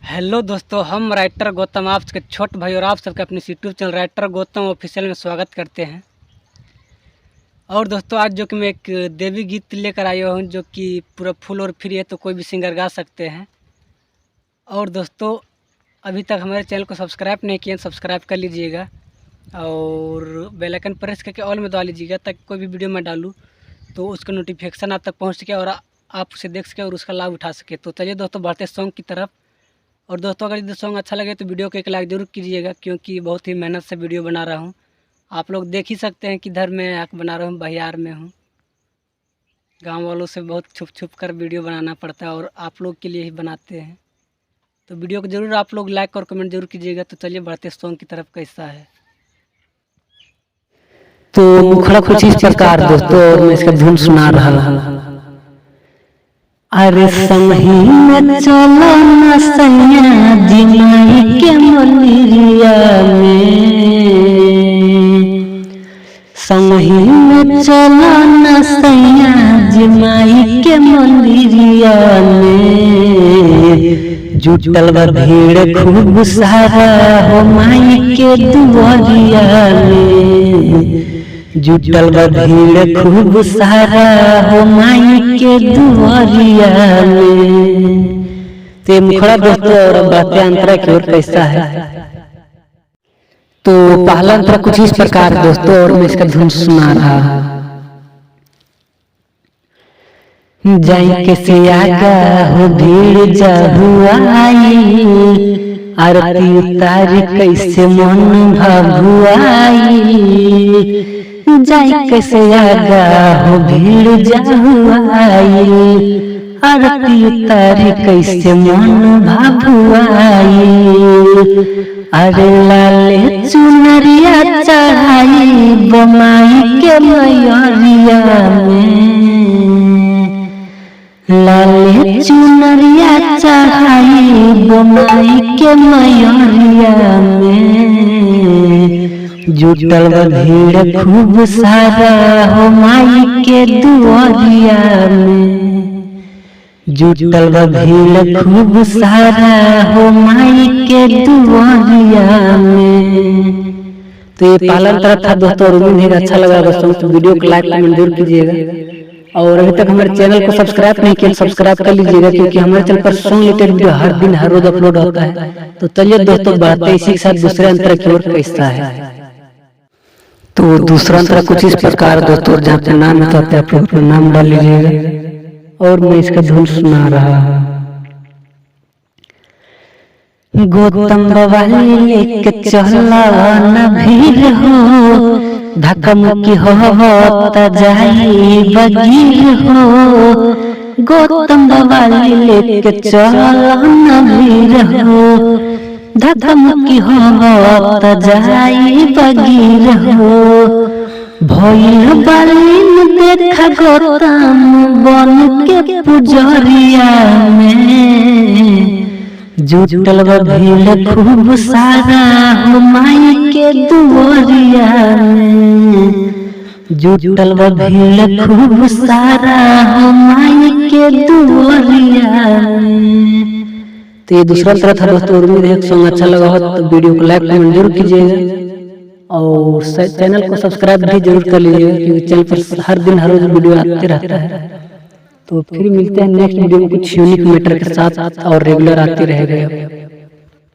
Hello दोस्तों, हम writer Gautam आप सबके छोटे भाई और आप सबके अपने YouTube channel writer Gautam official में स्वागत करते हैं। और दोस्तों आज जो कि मैं एक देवी गीत लेकर आया हूँ जो कि पूरा फुल और फ्री है, तो कोई भी सिंगर गा सकते हैं। और दोस्तों अभी तक हमारे चैनल को सब्सक्राइब नहीं किया, सब्सक्राइब कर लीजिएगा और बेल आइकन प्रेस करके ऑल में दबा लीजिएगा ताकि कोई भी वीडियो मैं डालूँ तो उसका नोटिफिकेशन आप तक पहुँच सके और आप उसे देख सके और उसका लाभ उठा सके। तो चलिए दोस्तों बढ़ते सॉन्ग की तरफ। और दोस्तों अगर ये सॉन्ग अच्छा लगे तो वीडियो को एक लाइक ज़रूर कीजिएगा, क्योंकि बहुत ही मेहनत से वीडियो बना रहा हूँ। आप लोग देख ही सकते हैं कि इधर मैं बना रहा हूँ, बहियार में हूँ। गांव वालों से बहुत छुप छुप कर वीडियो बनाना पड़ता है और आप लोग के लिए ही बनाते हैं। तो वीडियो को ज़रूर आप लोग लाइक और कमेंट जरूर कीजिएगा। तो चलिए बढ़ते सॉन्ग की तरफ। कैसा है तो मुखड़ा कुछ इस प्रकार दोस्तों, और मैं इसका धुन सुना रहा हूँ। अरे समही में चलो न सैया जिमाई के मंदिरिया में, समही में चलो न सैया जिमाई के मंदिरिया में, जुटल बा भीड़ खूब सारा हो माई के दुआरिया में, जुटल बा भीड़ खूब सारा हो माई के दुआरिया में। ते मुखड़ा दोस्तों और बातें अंतरा की ओर कैसा है। तो पहला अंतरा कुछ इस प्रकार दोस्तों, और मैं इसका धुन सुना रहा हूँ। जाई के सियागा हो भीड़ जहुआई, आरती उतारी कैसे मन भभुआई, जाई कैसे आगा हो भीड़ जहुआई, आरती उतारी कैसे मन भभुआई, अरे लाले चुनरिया चढ़ाई बमाई के मैरिया में, लाले चुनरिया चढ़ाई बमाई के मैरिया में, जुटल बा भीड़ खूब सारा हो माई के दुआरिया में, जुटल बा भीड़ खूब सारा हो माई के दुआरिया में। तो ये पालन तरह था दोस्तों, और उम्मीद है अच्छा लगा दोस्तों। तो वीडियो को लाइक कमेंट जरूर कीजिएगा और अभी तक हमारे चैनल को सब्सक्राइब नहीं किया सब्सक्राइब कर लीजिएगा, क्योंकि हमारे चैनल पर सॉन्ग रिलेटेड वीडियो हर दिन हर रोज अपलोड होता है। तो चलिए दोस्तों बढ़ते इसी के साथ दूसरे अंतर की ओर कैसा है। तो दूसरा अंतर कुछ इस प्रकार दोस्तों, जहाँ पे नाम आता है आप लोग अपना नाम डाल लीजिएगा और मैं इसका धुन सुना रहा हूँ। गौतम बवाली लेके चला न भीड़ हो, धक्कमुक्की हो त जाई बगीर हो, गौतम बवाली लेके चला न भीड़ हो, धक्कमुक्की हो त जाई बगीर हो, भइल बालीन देखा गौतम बन के पुजरिया में, जुटल बा भीड़ खूब सारा हो माई के दुआरिया में, जुटल बा भीड़ खूब सारा हो माई के दुआरिया में। तो ये दूसरा तरह था दोस्तों, उम्मीद है सॉन्ग अच्छा लगा हो तो वीडियो को लाइक कमेंट जरूर कीजिएगा और चैनल को सब्सक्राइब भी जरूर कर लीजिएगा, क्योंकि चैनल पर हर दिन हर रोज वीडियो आते रहता है। तो फिर मिलते हैं नेक्स्ट वीडियो में कुछ यूनिक मैटर के साथ और रेगुलर आते रहेगा।